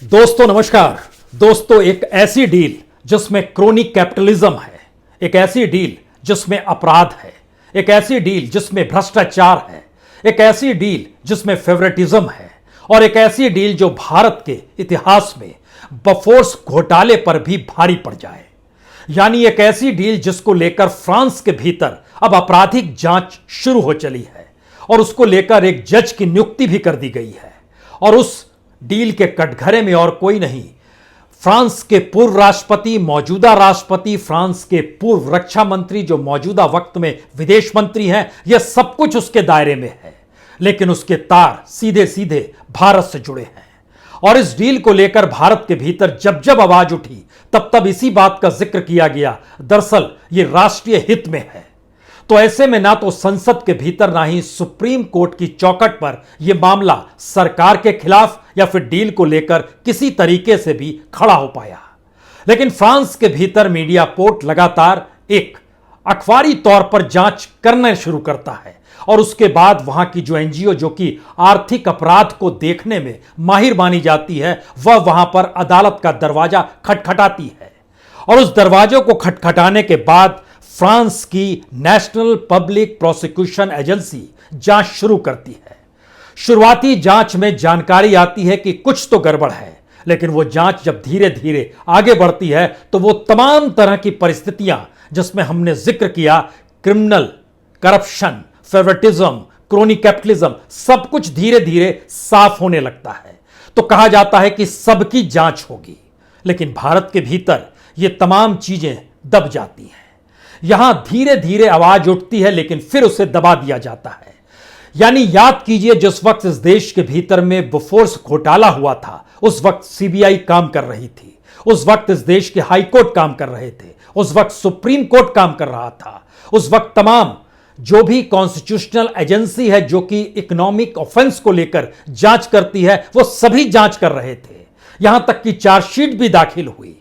दोस्तों नमस्कार। दोस्तों, एक ऐसी डील जिसमें क्रोनी कैपिटलिज्म है, एक ऐसी डील जिसमें अपराध है, एक ऐसी डील जिसमें भ्रष्टाचार है, एक ऐसी डील जिसमें फेवरेटिज्म है और एक ऐसी डील जो भारत के इतिहास में बफोर्स घोटाले पर भी भारी पड़ जाए। यानी एक ऐसी डील जिसको लेकर फ्रांस के भीतर अब आपराधिक जांच शुरू हो चली है और उसको लेकर एक जज की नियुक्ति भी कर दी गई है। और उस डील के कटघरे में और कोई नहीं, फ्रांस के पूर्व राष्ट्रपति, मौजूदा राष्ट्रपति, फ्रांस के पूर्व रक्षा मंत्री जो मौजूदा वक्त में विदेश मंत्री हैं, यह सब कुछ उसके दायरे में है। लेकिन उसके तार सीधे सीधे भारत से जुड़े हैं और इस डील को लेकर भारत के भीतर जब जब आवाज उठी तब तब इसी बात का जिक्र किया गया, दरअसल यह राष्ट्रीय हित में है। तो ऐसे में ना तो संसद के भीतर ना ही सुप्रीम कोर्ट की चौखट पर यह मामला सरकार के खिलाफ या फिर डील को लेकर किसी तरीके से भी खड़ा हो पाया। लेकिन फ्रांस के भीतर मीडिया पोर्ट लगातार एक अखबारी तौर पर जांच करना शुरू करता है और उसके बाद वहां की जो एनजीओ जो कि आर्थिक अपराध को देखने में माहिर मानी जाती है, वह वहां पर अदालत का दरवाजा खटखटाती है और उस दरवाजे को खटखटाने के बाद फ्रांस की नेशनल पब्लिक प्रोसिक्यूशन एजेंसी जांच शुरू करती है। शुरुआती जांच में जानकारी आती है कि कुछ तो गड़बड़ है, लेकिन वो जांच जब धीरे धीरे आगे बढ़ती है तो वो तमाम तरह की परिस्थितियां जिसमें हमने जिक्र किया, criminal, corruption, favouritism, crony capitalism, सब कुछ धीरे धीरे साफ होने लगता है। तो कहा जाता है कि सबकी जांच होगी, लेकिन भारत के भीतर ये तमाम चीजें दब जाती हैं। यहां धीरे धीरे आवाज उठती है लेकिन फिर उसे दबा दिया जाता है। यानी याद कीजिए, जिस वक्त इस देश के भीतर में बोफोर्स घोटाला हुआ था, उस वक्त सीबीआई काम कर रही थी, उस वक्त इस देश के हाई कोर्ट काम कर रहे थे, उस वक्त सुप्रीम कोर्ट काम कर रहा था, उस वक्त तमाम जो भी कॉन्स्टिट्यूशनल एजेंसी है जो कि इकोनॉमिक ऑफेंस को लेकर जांच करती है, वो सभी जांच कर रहे थे। यहां तक कि चार्जशीट भी दाखिल हुई।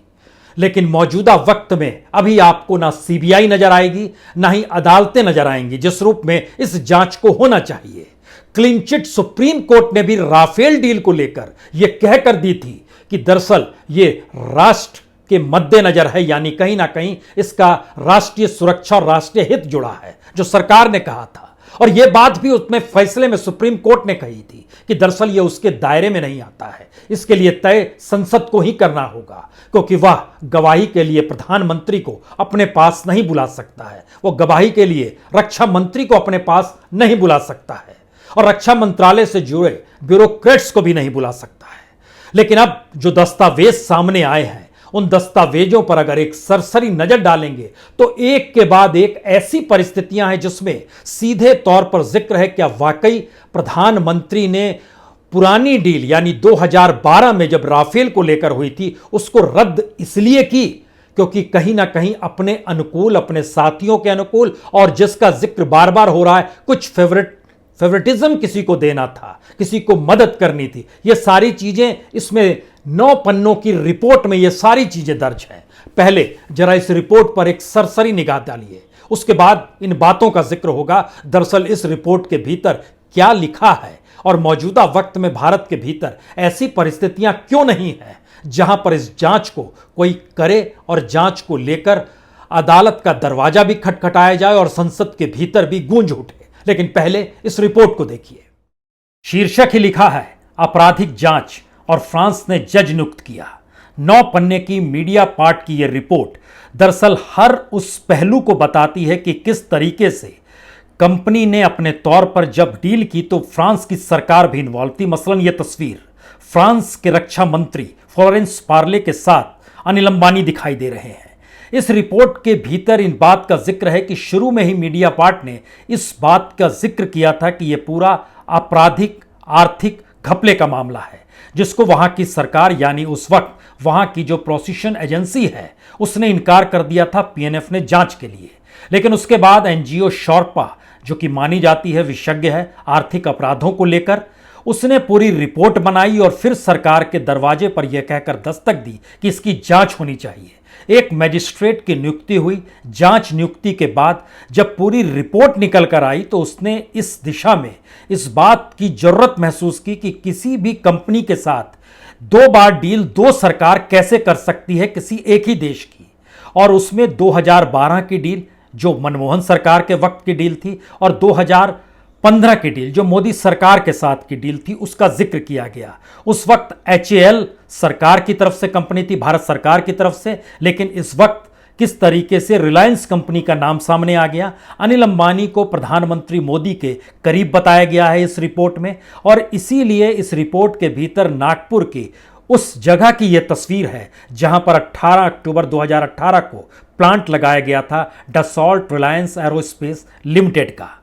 लेकिन मौजूदा वक्त में अभी आपको ना सीबीआई नजर आएगी, ना ही अदालतें नजर आएंगी जिस रूप में इस जांच को होना चाहिए। क्लीन चिट सुप्रीम कोर्ट ने भी राफेल डील को लेकर यह कहकर दी थी कि दरअसल यह राष्ट्र के मद्देनजर है, यानी कहीं ना कहीं इसका राष्ट्रीय सुरक्षा और राष्ट्रीय हित जुड़ा है, जो सरकार ने कहा था। और यह बात भी उसमें फैसले में सुप्रीम कोर्ट ने कही थी कि दरअसल यह उसके दायरे में नहीं आता है, इसके लिए तय संसद को ही करना होगा, क्योंकि वह गवाही के लिए प्रधानमंत्री को अपने पास नहीं बुला सकता है, वो गवाही के लिए रक्षा मंत्री को अपने पास नहीं बुला सकता है और रक्षा मंत्रालय से जुड़े ब्यूरोक्रेट्स को भी नहीं बुला सकता है। लेकिन अब जो दस्तावेज सामने आए हैं, उन दस्तावेजों पर अगर एक सरसरी नजर डालेंगे तो एक के बाद एक ऐसी परिस्थितियां हैं जिसमें सीधे तौर पर जिक्र है क्या वाकई प्रधानमंत्री ने पुरानी डील यानी 2012 में जब राफेल को लेकर हुई थी उसको रद्द इसलिए की क्योंकि कहीं ना कहीं अपने अनुकूल, अपने साथियों के अनुकूल, और जिसका जिक्र बार बार हो रहा है, कुछ फेवरेटिज्म किसी को देना था, किसी को मदद करनी थी। ये सारी चीजें इसमें 9 पन्नों की रिपोर्ट में ये सारी चीजें दर्ज हैं। पहले जरा इस रिपोर्ट पर एक सरसरी निगाह डालिए, उसके बाद इन बातों का जिक्र होगा। दरअसल इस रिपोर्ट के भीतर क्या लिखा है और मौजूदा वक्त में भारत के भीतर ऐसी परिस्थितियां क्यों नहीं हैं जहां पर इस जांच को कोई करे और जांच को लेकर अदालत का दरवाजा भी खटखटाया जाए और संसद के भीतर भी गूंज उठे। लेकिन पहले इस रिपोर्ट को देखिए। शीर्षक ही लिखा है, आपराधिक जांच और फ्रांस ने जज नियुक्त किया। 9 पन्ने की मीडिया पार्ट की यह रिपोर्ट दरअसल हर उस पहलू को बताती है कि किस तरीके से कंपनी ने अपने तौर पर जब डील की तो फ्रांस की सरकार भी इन्वॉल्व थी। मसलन यह तस्वीर फ्रांस के रक्षा मंत्री फ्लोरेंस पार्ले के साथ अनिल अंबानी दिखाई दे रहे हैं। इस रिपोर्ट के भीतर इन बात का जिक्र है कि शुरू में ही मीडिया पार्ट ने इस बात का जिक्र किया था कि यह पूरा आपराधिक आर्थिक घपले का मामला है, जिसको वहां की सरकार यानी उस वक्त वहां की जो प्रोसिक्यूशन एजेंसी है उसने इनकार कर दिया था पीएनएफ ने जांच के लिए। लेकिन उसके बाद एनजीओ शॉर्पा, जो कि मानी जाती है विशेषज्ञ है आर्थिक अपराधों को लेकर, उसने पूरी रिपोर्ट बनाई और फिर सरकार के दरवाजे पर यह कहकर दस्तक दी कि इसकी जांच होनी चाहिए। एक मैजिस्ट्रेट की नियुक्ति हुई। जांच नियुक्ति के बाद जब पूरी रिपोर्ट निकल कर आई तो उसने इस दिशा में इस बात की जरूरत महसूस की कि किसी भी कंपनी के साथ दो बार डील दो सरकार कैसे कर सकती है किसी एक ही देश की, और उसमें 2012 की डील जो मनमोहन सरकार के वक्त की डील थी और 2015 की डील जो मोदी सरकार के साथ की डील थी, उसका जिक्र किया गया। उस वक्त HAL सरकार की तरफ से कंपनी थी, भारत सरकार की तरफ से, लेकिन इस वक्त किस तरीके से रिलायंस कंपनी का नाम सामने आ गया। अनिल अंबानी को प्रधानमंत्री मोदी के करीब बताया गया है इस रिपोर्ट में, और इसीलिए इस रिपोर्ट के भीतर नागपुर की उस जगह की यह तस्वीर है जहां पर 18 अक्टूबर 2018 को प्लांट लगाया गया था डसॉल्ट रिलायंस एरोस्पेस लिमिटेड का।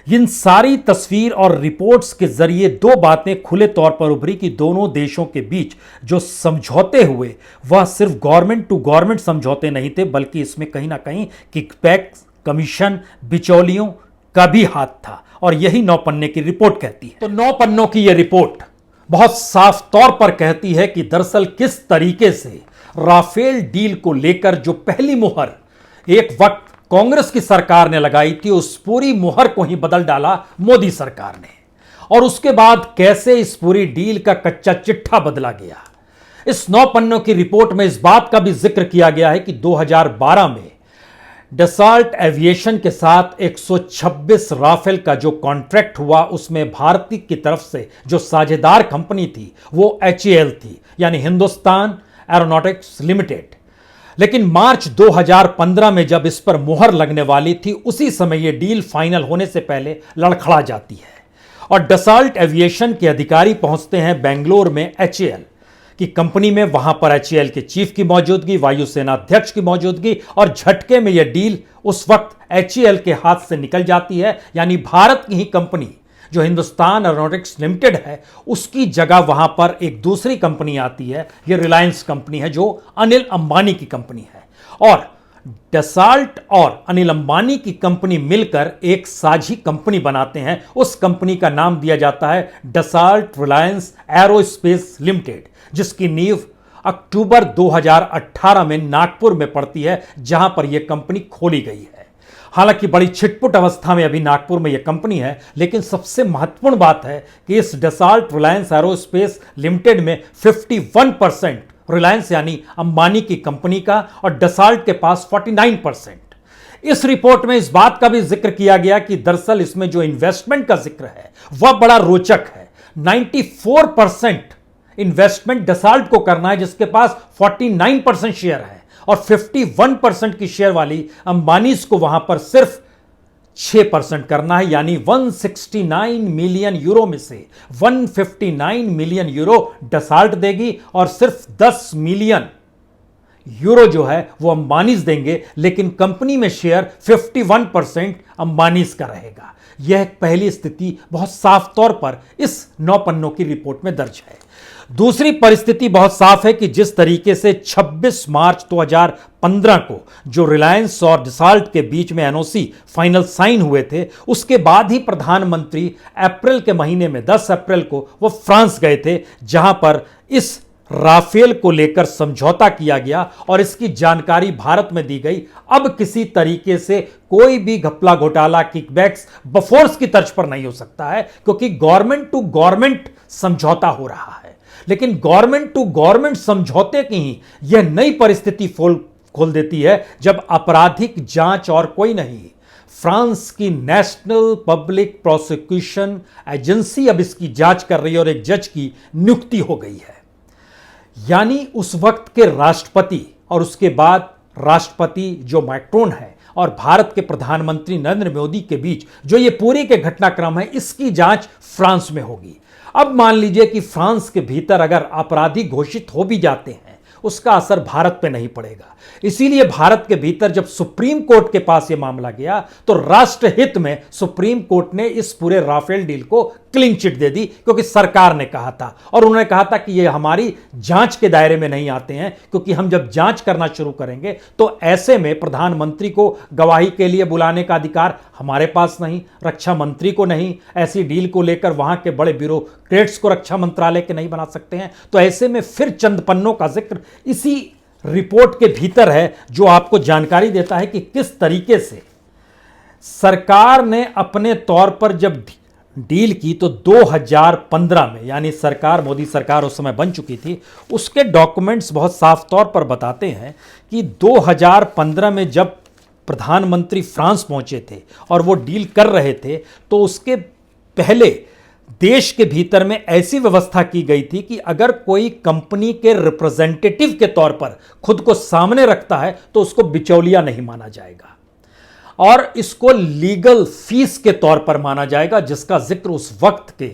इन सारी तस्वीर और रिपोर्ट्स के जरिए दो बातें खुले तौर पर उभरी कि दोनों देशों के बीच जो समझौते हुए वह सिर्फ गवर्नमेंट टू गवर्नमेंट समझौते नहीं थे, बल्कि इसमें कहीं ना कहीं किकबैक, कमीशन, बिचौलियों का भी हाथ था, और यही 9 पन्ने की रिपोर्ट कहती है। तो 9 पन्नों की यह रिपोर्ट बहुत साफ तौर पर कहती है कि दरअसल किस तरीके से राफेल डील को लेकर जो पहली मुहर एक वक्त कांग्रेस की सरकार ने लगाई थी, उस पूरी मुहर को ही बदल डाला मोदी सरकार ने, और उसके बाद कैसे इस पूरी डील का कच्चा चिट्ठा बदला गया। इस 9 पन्नों की रिपोर्ट में इस बात का भी जिक्र किया गया है कि 2012 में डसॉल्ट एविएशन के साथ 126 राफेल का जो कॉन्ट्रैक्ट हुआ, उसमें भारत की तरफ से जो साझेदार कंपनी थी वो HAL थी, यानी हिंदुस्तान एरोनॉटिक्स लिमिटेड। लेकिन मार्च 2015 में जब इस पर मुहर लगने वाली थी, उसी समय यह डील फाइनल होने से पहले लड़खड़ा जाती है, और डसॉल्ट एविएशन के अधिकारी पहुंचते हैं बेंगलोर में HAL की कंपनी में। वहां पर HAL के चीफ की मौजूदगी, वायुसेना अध्यक्ष की मौजूदगी, और झटके में यह डील उस वक्त HAL के हाथ से निकल जाती है, यानी भारत की ही कंपनी जो हिंदुस्तान एरोनॉटिक्स लिमिटेड है, उसकी जगह वहां पर एक दूसरी कंपनी आती है। यह रिलायंस कंपनी है जो अनिल अंबानी की कंपनी है, और डसॉल्ट और अनिल अंबानी की कंपनी मिलकर एक साझी कंपनी बनाते हैं। उस कंपनी का नाम दिया जाता है डसॉल्ट रिलायंस एरोस्पेस लिमिटेड, जिसकी नींव अक्टूबर 2018 में नागपुर में पड़ती है, जहां पर यह कंपनी खोली गई है। हालांकि बड़ी छिटपुट अवस्था में अभी नागपुर में यह कंपनी है, लेकिन सबसे महत्वपूर्ण बात है कि इस डसॉल्ट रिलायंस एरोस्पेस लिमिटेड में 51% रिलायंस यानी अंबानी की कंपनी का, और डसॉल्ट के पास 49%। इस रिपोर्ट में इस बात का भी जिक्र किया गया कि दरअसल इसमें जो इन्वेस्टमेंट का जिक्र है वह बड़ा रोचक है। 94% इन्वेस्टमेंट डसॉल्ट को करना है, जिसके पास 49% शेयर है, और 51% की शेयर वाली अंबानीज को वहां पर सिर्फ 6% करना है, यानी 169 मिलियन यूरो में से 159 मिलियन यूरो डसॉल्ट देगी, और सिर्फ 10 मिलियन यूरो जो है वो अंबानीज देंगे, लेकिन कंपनी में शेयर 51% अंबानीज का रहेगा। यह पहली स्थिति बहुत साफ तौर पर इस 9 पन्नों की रिपोर्ट में दर्ज है। दूसरी परिस्थिति बहुत साफ है कि जिस तरीके से 26 मार्च 2015 को जो रिलायंस और डसॉल्ट के बीच में NOC फाइनल साइन हुए थे, उसके बाद ही प्रधानमंत्री अप्रैल के महीने में 10 अप्रैल को वो फ्रांस गए थे, जहां पर इस राफेल को लेकर समझौता किया गया और इसकी जानकारी भारत में दी गई। अब किसी तरीके से कोई भी घपला घोटाला, किकबैक्स बफोर्स की तर्ज पर नहीं हो सकता है, क्योंकि गवर्नमेंट टू गवर्नमेंट समझौता हो रहा है। लेकिन गवर्नमेंट टू गवर्नमेंट समझौते की ही यह नई परिस्थिति खोल देती है जब आपराधिक जांच और कोई नहीं, फ्रांस की नेशनल पब्लिक प्रोसिक्यूशन एजेंसी अब इसकी जांच कर रही है और एक जज की नियुक्ति हो गई है। यानी उस वक्त के राष्ट्रपति और उसके बाद राष्ट्रपति जो मैक्रोन है और भारत के प्रधानमंत्री नरेंद्र मोदी के बीच जो ये पूरी के घटनाक्रम है, इसकी जांच फ्रांस में होगी। अब मान लीजिए कि फ्रांस के भीतर अगर अपराधी घोषित हो भी जाते हैं, उसका असर भारत पे नहीं पड़ेगा। इसीलिए भारत के भीतर जब सुप्रीम कोर्ट के पास यह मामला गया तो राष्ट्रहित में सुप्रीम कोर्ट ने इस पूरे राफेल डील को क्लीन चिट दे दी, क्योंकि सरकार ने कहा था और उन्होंने कहा था कि ये हमारी जांच के दायरे में नहीं आते हैं, क्योंकि हम जब जांच करना शुरू करेंगे तो ऐसे में प्रधानमंत्री को गवाही के लिए बुलाने का अधिकार हमारे पास नहीं, रक्षा मंत्री को नहीं, ऐसी डील को लेकर वहां के बड़े ब्यूरोक्रेट्स को रक्षा मंत्रालय के नहीं बना सकते हैं। तो ऐसे में फिर चंद पन्नों का जिक्र इसी रिपोर्ट के भीतर है, जो आपको जानकारी देता है कि किस तरीके से सरकार ने अपने तौर पर जब डील की तो 2015 में, यानी सरकार, मोदी सरकार उस समय बन चुकी थी। उसके डॉक्यूमेंट्स बहुत साफ तौर पर बताते हैं कि 2015 में जब प्रधानमंत्री फ्रांस पहुंचे थे और वो डील कर रहे थे, तो उसके पहले देश के भीतर में ऐसी व्यवस्था की गई थी कि अगर कोई कंपनी के रिप्रेजेंटेटिव के तौर पर खुद को सामने रखता है तो उसको बिचौलिया नहीं माना जाएगा और इसको लीगल फीस के तौर पर माना जाएगा, जिसका जिक्र उस वक्त के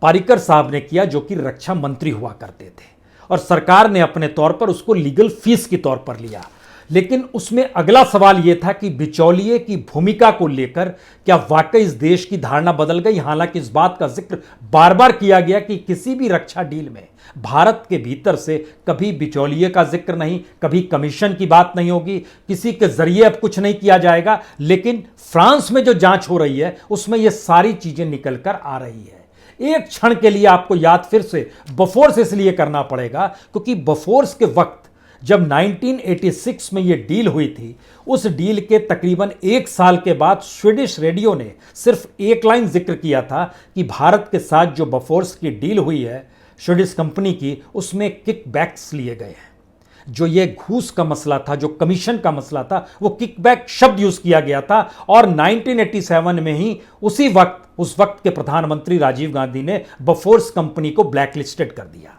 पारिकर साहब ने किया, जो कि रक्षा मंत्री हुआ करते थे, और सरकार ने अपने तौर पर उसको लीगल फीस के तौर पर लिया। लेकिन उसमें अगला सवाल यह था कि बिचौलिए की भूमिका को लेकर क्या वाकई इस देश की धारणा बदल गई। हालांकि इस बात का जिक्र बार बार किया गया कि किसी भी रक्षा डील में भारत के भीतर से कभी बिचौलिए का जिक्र नहीं, कभी कमीशन की बात नहीं होगी, किसी के जरिए अब कुछ नहीं किया जाएगा। लेकिन फ्रांस में जो जांच हो रही है उसमें यह सारी चीजें निकल कर आ रही है। एक क्षण के लिए आपको याद फिर से बोफोर्स इसलिए करना पड़ेगा क्योंकि बोफोर्स के वक्त जब 1986 में यह डील हुई थी, उस डील के तकरीबन एक साल के बाद स्वीडिश रेडियो ने सिर्फ एक लाइन जिक्र किया था कि भारत के साथ जो बोफोर्स की डील हुई है स्वीडिश कंपनी की, उसमें किकबैक्स लिए गए हैं। जो ये घूस का मसला था, जो कमीशन का मसला था, वो किकबैक शब्द यूज किया गया था और 1987 में ही उस वक्त के प्रधानमंत्री राजीव गांधी ने बोफोर्स कंपनी को ब्लैकलिस्टेड कर दिया।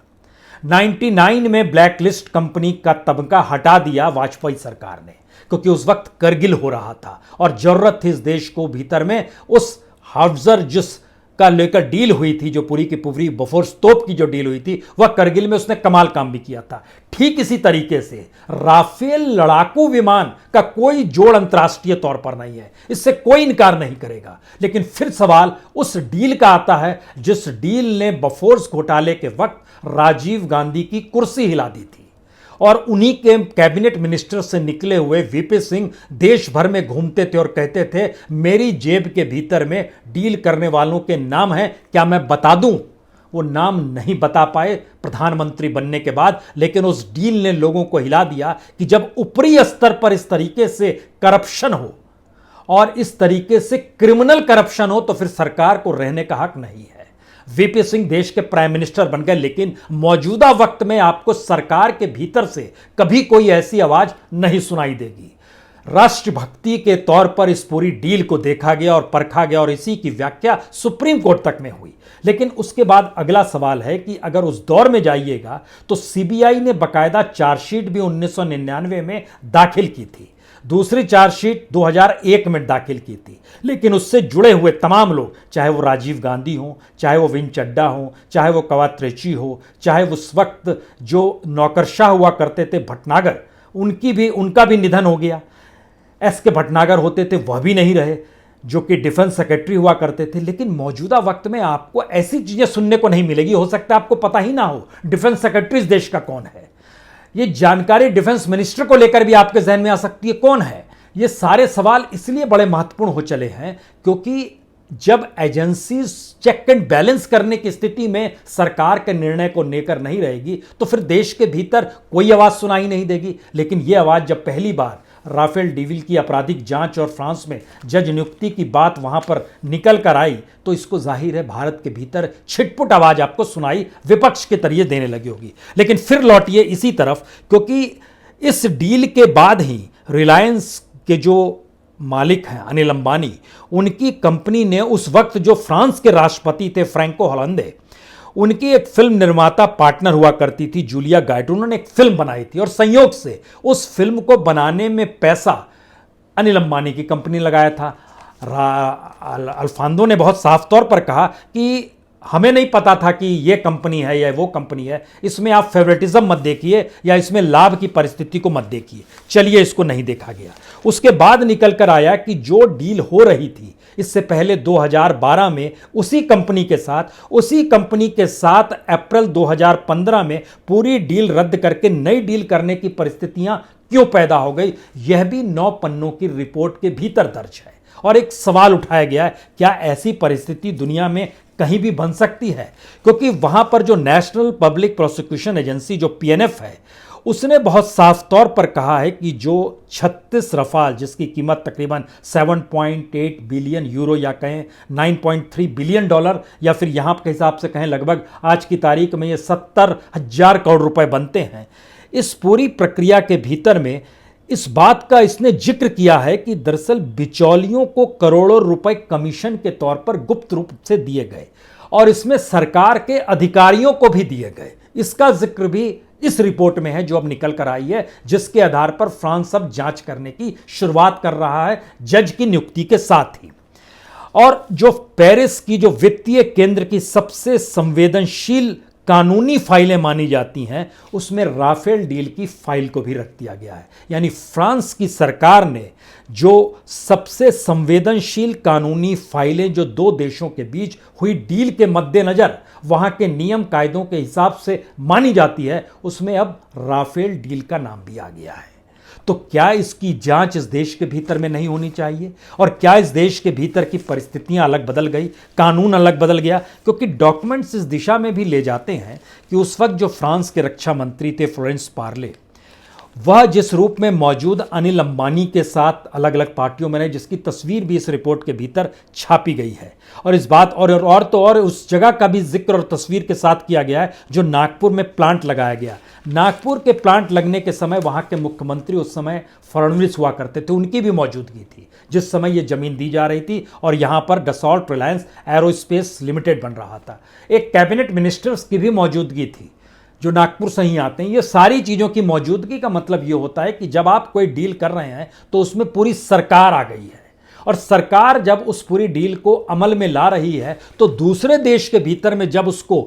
99 में ब्लैकलिस्ट कंपनी का तबका हटा दिया वाजपेयी सरकार ने, क्योंकि उस वक्त करगिल हो रहा था और जरूरत थी इस देश को भीतर में उस हाउजर जिसका लेकर डील हुई थी, जो पूरी की पूरी बोफोर्स तोप की जो डील हुई थी, वह करगिल में उसने कमाल काम भी किया था। ठीक इसी तरीके से राफेल लड़ाकू विमान का कोई जोड़ अंतर्राष्ट्रीय तौर पर नहीं है, इससे कोई इनकार नहीं करेगा। लेकिन फिर सवाल उस डील का आता है जिस डील ने बोफोर्स घोटाले के वक्त राजीव गांधी की कुर्सी हिला दी थी और उन्हीं के कैबिनेट मिनिस्टर से निकले हुए वीपी सिंह देश भर में घूमते थे और कहते थे मेरी जेब के भीतर में डील करने वालों के नाम हैं, क्या मैं बता दूं? वो नाम नहीं बता पाए प्रधानमंत्री बनने के बाद, लेकिन उस डील ने लोगों को हिला दिया कि जब ऊपरी स्तर पर इस तरीके से करप्शन हो और इस तरीके से क्रिमिनल करप्शन हो तो फिर सरकार को रहने का हक नहीं है। वीपी सिंह देश के प्राइम मिनिस्टर बन गए, लेकिन मौजूदा वक्त में आपको सरकार के भीतर से कभी कोई ऐसी आवाज नहीं सुनाई देगी। राष्ट्रभक्ति के तौर पर इस पूरी डील को देखा गया और परखा गया और इसी की व्याख्या सुप्रीम कोर्ट तक में हुई। लेकिन उसके बाद अगला सवाल है कि अगर उस दौर में जाइएगा तो सीबीआई ने बाकायदा चार्जशीट भी 1999 में दाखिल की थी, दूसरी चार्जशीट 2001 में दाखिल की थी। लेकिन उससे जुड़े हुए तमाम लोग, चाहे वो राजीव गांधी हो, चाहे वो विन चड्डा हो, चाहे वो कवात्रेची हो, चाहे उस वक्त जो नौकरशाह हुआ करते थे भटनागर, उनका भी निधन हो गया। एस के भटनागर होते थे, वह भी नहीं रहे, जो कि डिफेंस सेक्रेटरी हुआ करते थे। लेकिन मौजूदा वक्त में आपको ऐसी चीजें सुनने को नहीं मिलेगी। हो सकता है आपको पता ही ना हो डिफेंस सेक्रेटरी इस देश का कौन है। ये जानकारी डिफेंस मिनिस्टर को लेकर भी आपके जहन में आ सकती है, कौन है। ये सारे सवाल इसलिए बड़े महत्वपूर्ण हो चले हैं क्योंकि जब एजेंसी चेक एंड बैलेंस करने की स्थिति में सरकार के निर्णय को लेकर नहीं रहेगी तो फिर देश के भीतर कोई आवाज सुनाई नहीं देगी। लेकिन यह आवाज जब पहली बार राफेल डील की आपराधिक जांच और फ्रांस में जज नियुक्ति की बात वहां पर निकल कर आई तो इसको जाहिर है भारत के भीतर छिटपुट आवाज आपको सुनाई विपक्ष के तरीके देने लगी होगी। लेकिन फिर लौटिए इसी तरफ, क्योंकि इस डील के बाद ही रिलायंस के जो मालिक हैं अनिल अंबानी, उनकी कंपनी ने उस वक्त जो फ्रांस के राष्ट्रपति थे फ्रैंको होलंदे, उनकी एक फिल्म निर्माता पार्टनर हुआ करती थी जूलिया गाइड, उन्होंने एक फिल्म बनाई थी और संयोग से उस फिल्म को बनाने में पैसा अनिल अंबानी की कंपनी लगाया था। अल्फांदो ने बहुत साफ तौर पर कहा कि हमें नहीं पता था कि ये कंपनी है या वो कंपनी है, इसमें आप फेवरेटिज्म मत देखिए या इसमें लाभ की परिस्थिति को मत देखिए। चलिए, इसको नहीं देखा गया। उसके बाद निकल कर आया कि जो डील हो रही थी इससे पहले 2012 में उसी कंपनी के साथ अप्रैल 2015 में पूरी डील रद्द करके नई डील करने की परिस्थितियां क्यों पैदा हो गई, यह भी 9 पन्नों की रिपोर्ट के भीतर दर्ज है। और एक सवाल उठाया गया है, क्या ऐसी परिस्थिति दुनिया में कहीं भी बन सकती है, क्योंकि वहां पर जो नेशनल पब्लिक प्रोसिक्यूशन एजेंसी जो पीएनएफ है, उसने बहुत साफ तौर पर कहा है कि जो 36 रफाल जिसकी कीमत तकरीबन 7.8 बिलियन यूरो या कहें 9.3 बिलियन डॉलर या फिर यहाँ के हिसाब से कहें लगभग आज की तारीख में ये 70,000 करोड़ रुपए बनते हैं। इस पूरी प्रक्रिया के भीतर में इस बात का इसने जिक्र किया है कि दरअसल बिचौलियों को करोड़ों रुपए कमीशन के तौर पर गुप्त रूप से दिए गए और इसमें सरकार के अधिकारियों को भी दिए गए। इसका जिक्र भी इस रिपोर्ट में है जो अब निकल कर आई है, जिसके आधार पर फ्रांस अब जांच करने की शुरुआत कर रहा है जज की नियुक्ति के साथ ही। और जो पेरिस की जो वित्तीय केंद्र की सबसे संवेदनशील कानूनी फाइलें मानी जाती हैं, उसमें राफेल डील की फाइल को भी रख दिया गया है। यानी फ्रांस की सरकार ने जो सबसे संवेदनशील कानूनी फाइलें जो दो देशों के बीच हुई डील के मद्देनजर वहां के नियम कायदों के हिसाब से मानी जाती है, उसमें अब राफेल डील का नाम भी आ गया है। तो क्या इसकी जांच इस देश के भीतर में नहीं होनी चाहिए? और क्या इस देश के भीतर की परिस्थितियां अलग बदल गई, कानून अलग बदल गया? क्योंकि डॉक्यूमेंट्स इस दिशा में भी ले जाते हैं कि उस वक्त जो फ्रांस के रक्षा मंत्री थे फ्लोरेंस पार्ले, वह जिस रूप में मौजूद अनिल अंबानी के साथ अलग अलग पार्टियों में रहे, जिसकी तस्वीर भी इस रिपोर्ट के भीतर छापी गई है। और इस बात और उस जगह का भी जिक्र और तस्वीर के साथ किया गया है जो नागपुर में प्लांट लगाया गया। नागपुर के प्लांट लगने के समय वहां के मुख्यमंत्री उस समय फडणवीस हुआ करते थे, उनकी भी मौजूदगी थी जिस समय ये जमीन दी जा रही थी और यहां पर डसॉल्ट रिलायंस एरोस्पेस लिमिटेड बन रहा था। एक कैबिनेट मिनिस्टर्स की भी मौजूदगी थी जो नागपुर से ही आते हैं। ये सारी चीज़ों की मौजूदगी का मतलब ये होता है कि जब आप कोई डील कर रहे हैं तो उसमें पूरी सरकार आ गई है, और सरकार जब उस पूरी डील को अमल में ला रही है तो दूसरे देश के भीतर में जब उसको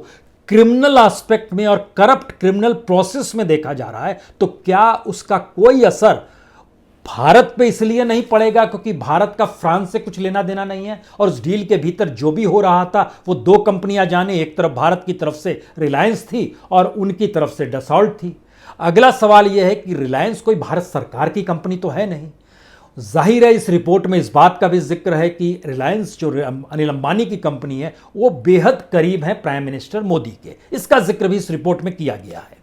क्रिमिनल एस्पेक्ट में और करप्ट क्रिमिनल प्रोसेस में देखा जा रहा है तो क्या उसका कोई असर भारत पे इसलिए नहीं पड़ेगा क्योंकि भारत का फ्रांस से कुछ लेना देना नहीं है? और उस डील के भीतर जो भी हो रहा था वो दो कंपनियां जाने, एक तरफ भारत की तरफ से रिलायंस थी और उनकी तरफ से डसॉल्ट थी। अगला सवाल यह है कि रिलायंस कोई भारत सरकार की कंपनी तो है नहीं। जाहिर है इस रिपोर्ट में इस बात का भी जिक्र है कि रिलायंस जो अनिल अंबानी की कंपनी है वो बेहद करीब है प्राइम मिनिस्टर मोदी के। इसका जिक्र भी इस रिपोर्ट में किया गया है।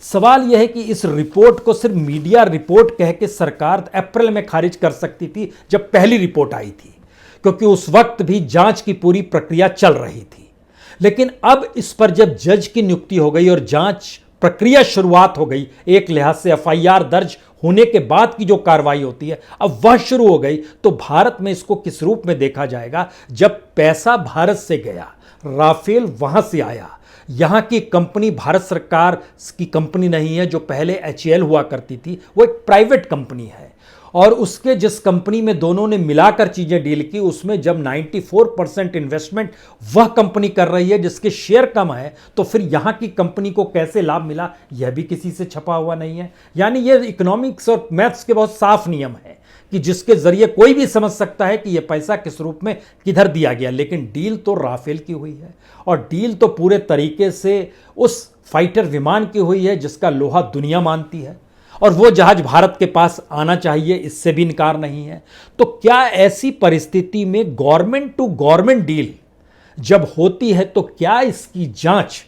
सवाल यह है कि इस रिपोर्ट को सिर्फ मीडिया रिपोर्ट कह के सरकार अप्रैल में खारिज कर सकती थी जब पहली रिपोर्ट आई थी, क्योंकि उस वक्त भी जांच की पूरी प्रक्रिया चल रही थी। लेकिन अब इस पर जब जज की नियुक्ति हो गई और जांच प्रक्रिया शुरुआत हो गई, एक लिहाज से एफआईआर दर्ज होने के बाद की जो कार्रवाई होती है अब वह शुरू हो गई, तो भारत में इसको किस रूप में देखा जाएगा? जब पैसा भारत से गया, राफेल वहां से आया, यहां की कंपनी भारत सरकार की कंपनी नहीं है जो पहले एचएएल हुआ करती थी, वो एक प्राइवेट कंपनी है। और उसके जिस कंपनी में दोनों ने मिलाकर चीजें डील की उसमें जब 94% इन्वेस्टमेंट वह कंपनी कर रही है जिसके शेयर कम है, तो फिर यहां की कंपनी को कैसे लाभ मिला यह भी किसी से छपा हुआ नहीं है। यानी ये इकोनॉमिक्स और मैथ्स के बहुत साफ नियम है कि जिसके जरिए कोई भी समझ सकता है कि यह पैसा किस रूप में किधर दिया गया। लेकिन डील तो राफेल की हुई है और डील तो पूरे तरीके से उस फाइटर विमान की हुई है जिसका लोहा दुनिया मानती है, और वो जहाज भारत के पास आना चाहिए, इससे भी इनकार नहीं है। तो क्या ऐसी परिस्थिति में गवर्नमेंट टू गवर्नमेंट डील जब होती है तो क्या इसकी जांच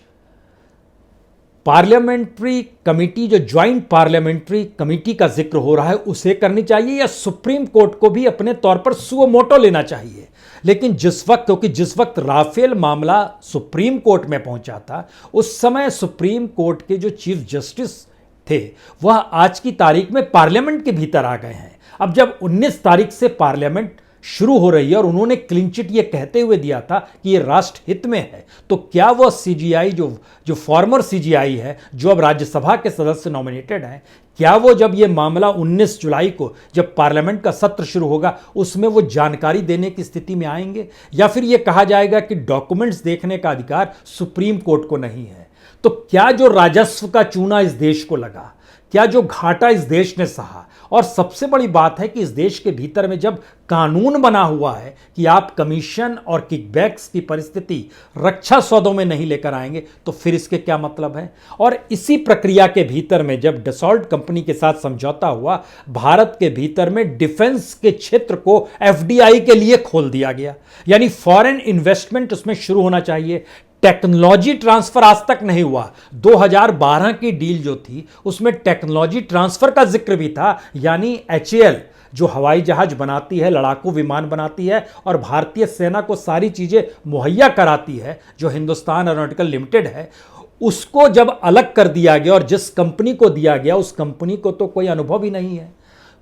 पार्लियामेंट्री कमेटी, जो ज्वाइंट पार्लियामेंट्री कमेटी का जिक्र हो रहा है, उसे करनी चाहिए या सुप्रीम कोर्ट को भी अपने तौर पर सुओ मोटो लेना चाहिए? लेकिन क्योंकि जिस वक्त राफेल मामला सुप्रीम कोर्ट में पहुंचा था उस समय सुप्रीम कोर्ट के जो चीफ जस्टिस थे वह आज की तारीख में पार्लियामेंट के भीतर आ गए हैं। अब जब 19 तारीख से पार्लियामेंट शुरू हो रही है और उन्होंने क्लीन चिट ये कहते हुए दिया था कि ये राष्ट्र हित में है, तो क्या वह सीजीआई जो फॉर्मर सीजीआई है, जो अब राज्यसभा के सदस्य नॉमिनेटेड हैं, क्या वो जब ये मामला 19 जुलाई को जब पार्लियामेंट का सत्र शुरू होगा उसमें वो जानकारी देने की स्थिति में आएंगे? या फिर ये कहा जाएगा कि डॉक्यूमेंट्स देखने का अधिकार सुप्रीम कोर्ट को नहीं है? तो क्या जो राजस्व का चूना इस देश को लगा, क्या जो घाटा इस देश ने सहा, और सबसे बड़ी बात है कि इस देश के भीतर में जब कानून बना हुआ है कि आप कमीशन और किकबैक्स की परिस्थिति रक्षा सौदों में नहीं लेकर आएंगे, तो फिर इसके क्या मतलब है। और इसी प्रक्रिया के भीतर में जब डसॉल्ट कंपनी के साथ समझौता हुआ, भारत के भीतर में डिफेंस के क्षेत्र को एफडीआई के लिए खोल दिया गया, यानी फॉरेन इन्वेस्टमेंट उसमें शुरू होना चाहिए। टेक्नोलॉजी ट्रांसफर आज तक नहीं हुआ। 2012 की डील जो थी उसमें टेक्नोलॉजी ट्रांसफर का जिक्र भी था, यानी एचएएल जो हवाई जहाज बनाती है, लड़ाकू विमान बनाती है और भारतीय सेना को सारी चीजें मुहैया कराती है, जो हिंदुस्तान एरोनॉटिकल लिमिटेड है, उसको जब अलग कर दिया गया और जिस कंपनी को दिया गया उस कंपनी को तो कोई अनुभव ही नहीं है।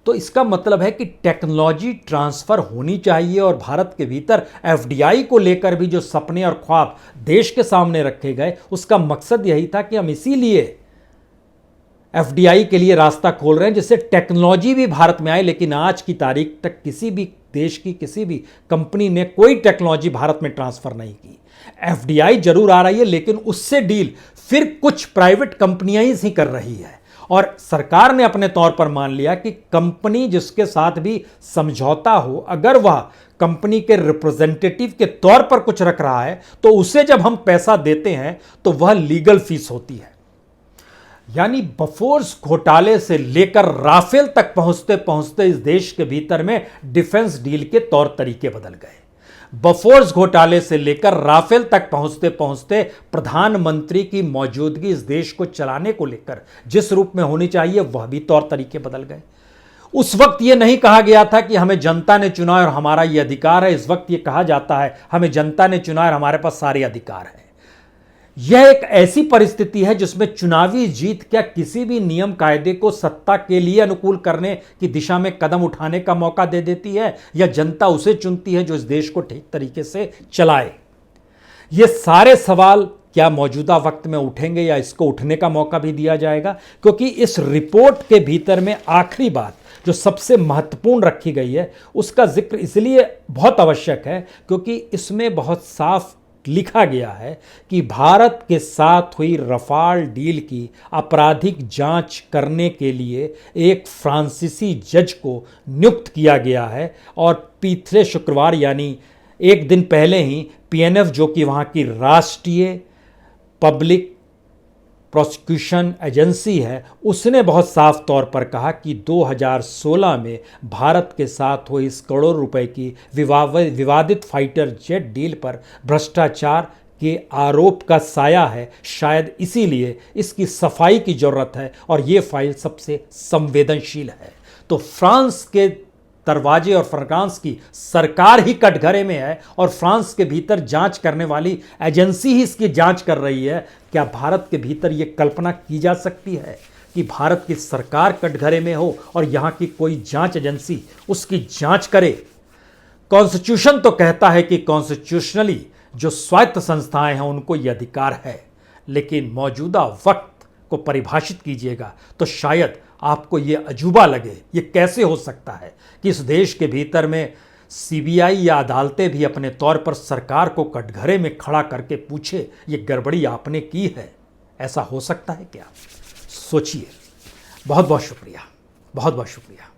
तो इसका मतलब है कि टेक्नोलॉजी ट्रांसफर होनी चाहिए और भारत के भीतर एफडीआई को लेकर भी जो सपने और ख्वाब देश के सामने रखे गए, उसका मकसद यही था कि हम इसीलिए एफडीआई के लिए रास्ता खोल रहे हैं जिससे टेक्नोलॉजी भी भारत में आए। लेकिन आज की तारीख तक किसी भी देश की किसी भी कंपनी ने कोई टेक्नोलॉजी भारत में ट्रांसफर नहीं की। एफडीआई जरूर आ रही है लेकिन उससे डील फिर कुछ प्राइवेट कंपनियां ही कर रही है, और सरकार ने अपने तौर पर मान लिया कि कंपनी जिसके साथ भी समझौता हो, अगर वह कंपनी के रिप्रेजेंटेटिव के तौर पर कुछ रख रहा है तो उसे जब हम पैसा देते हैं तो वह लीगल फीस होती है। यानी बफोर्स घोटाले से लेकर राफेल तक पहुंचते पहुंचते इस देश के भीतर में डिफेंस डील के तौर तरीके बदल गए। बफोर्स घोटाले से लेकर राफेल तक पहुंचते पहुंचते प्रधानमंत्री की मौजूदगी इस देश को चलाने को लेकर जिस रूप में होनी चाहिए वह भी तौर तरीके बदल गए। उस वक्त यह नहीं कहा गया था कि हमें जनता ने चुना और हमारा यह अधिकार है। इस वक्त यह कहा जाता है हमें जनता ने चुना और हमारे पास सारे अधिकार है। यह एक ऐसी परिस्थिति है जिसमें चुनावी जीत क्या किसी भी नियम कायदे को सत्ता के लिए अनुकूल करने की दिशा में कदम उठाने का मौका दे देती है, या जनता उसे चुनती है जो इस देश को ठीक तरीके से चलाए। ये सारे सवाल क्या मौजूदा वक्त में उठेंगे या इसको उठने का मौका भी दिया जाएगा, क्योंकि इस रिपोर्ट के भीतर में आखिरी बात जो सबसे महत्वपूर्ण रखी गई है उसका जिक्र इसलिए बहुत आवश्यक है क्योंकि इसमें बहुत साफ लिखा गया है कि भारत के साथ हुई रफाल डील की आपराधिक जांच करने के लिए एक फ्रांसीसी जज को नियुक्त किया गया है, और पिछले शुक्रवार यानी एक दिन पहले ही पीएनएफ जो कि वहाँ की राष्ट्रीय पब्लिक प्रोसिक्यूशन एजेंसी है, उसने बहुत साफ तौर पर कहा कि 2016 में भारत के साथ हुई इस करोड़ रुपए की विवादित फाइटर जेट डील पर भ्रष्टाचार के आरोप का साया है। शायद इसीलिए इसकी सफाई की जरूरत है और ये फाइल सबसे संवेदनशील है। तो फ्रांस के दरवाजे और फ्रांस की सरकार ही कटघरे में है और फ्रांस के भीतर जांच करने वाली एजेंसी ही इसकी जांच कर रही है। क्या भारत के भीतर यह कल्पना की जा सकती है कि भारत की सरकार कटघरे में हो और यहां की कोई जांच एजेंसी उसकी जांच करे? कॉन्स्टिट्यूशन तो कहता है कि कॉन्स्टिट्यूशनली जो स्वायत्त संस्थाएं हैं उनको यह अधिकार है, लेकिन मौजूदा वक्त को परिभाषित कीजिएगा तो शायद आपको यह अजूबा लगे। यह कैसे हो सकता है कि इस देश के भीतर में सीबीआई या अदालतें भी अपने तौर पर सरकार को कटघरे में खड़ा करके पूछे ये गड़बड़ी आपने की है? ऐसा हो सकता है क्या? सोचिए। बहुत बहुत शुक्रिया, बहुत बहुत शुक्रिया।